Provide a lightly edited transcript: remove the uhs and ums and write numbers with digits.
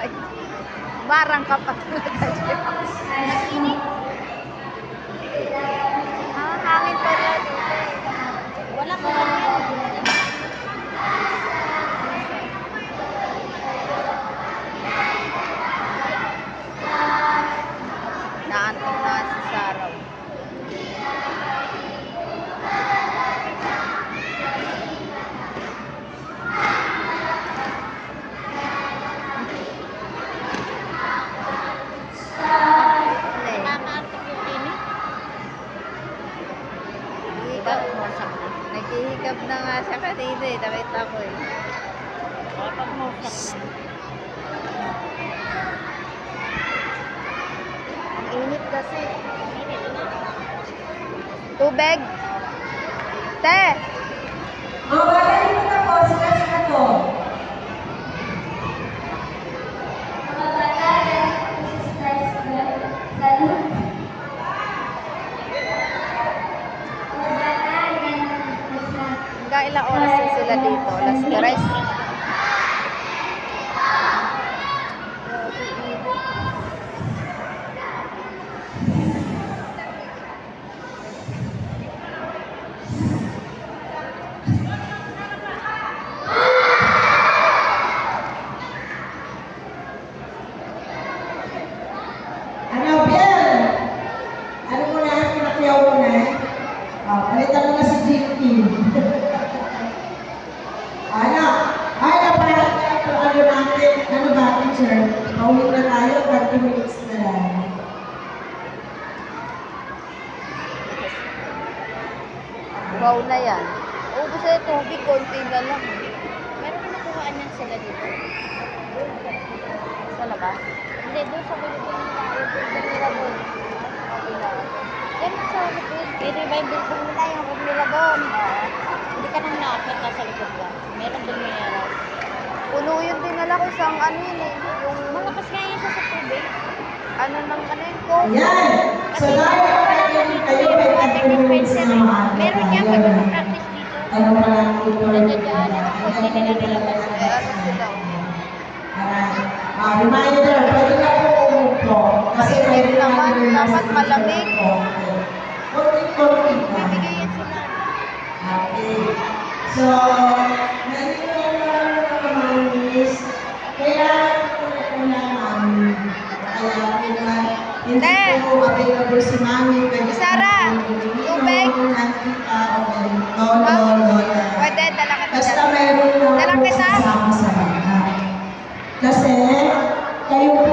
Ay, barang ka pa talaga siya. Nag-init. Ah, hangin pala dito. Wala pa yan. Naantok na si Saraw. Nakakaantok yung init. Hihikab mo sa Naghihikab na nga siya kanina eh. Nakita ko eh. Kapag mausak na. Ang init kasi. Init na. Tubig. Te! Mabagay mo na po, stress na to. Hanggang ilang oras na sila dito? Alas 3. Ano, Bill? Ano mo na, pinakyaw mo na? Palitan mo na si Jinky. Ano? Ay, napahat na ito. Ano natin? Ano ba, teacher? Pauwi na tayo, 30 minutes na lang. Wow na yan. Ubus na yung tubig, konti na lang. Meron na nakuhaan yan sila dito. Sa labas? Hindi, doon sa building nila. Yung building nila doon. Yan sa likod. I-revive building nila yung room nila doon. Hindi ka nang nakakita sa likod lang. Meron doon meron. Puno yun din nala ko isang ano yun eh. Yung Malakas nga yan siya sa tubig. ano ng ano yun ko. Ayan! So, dahil kayo may 30 minutes na maaga Meron niya tayo. pag practice dito. Ano pa lang ito? Nandiyan, hindi nila nilabas. Eh, ano sila? Reminder, pwede na po umupo. Kasi may Mainit naman, reminder na dapat sa malamig. Konting-konting lang. Bibigay yan sila. Okay. So, nandito na naman is, kailangan ko na mami. Kaya hindi Te! po available si mami. Pwede Sara! Tubig! Lolo. Pwede, dala ka Basta dyan. meron na Dala po kita? kasama sa bahay. Kasi, kayo po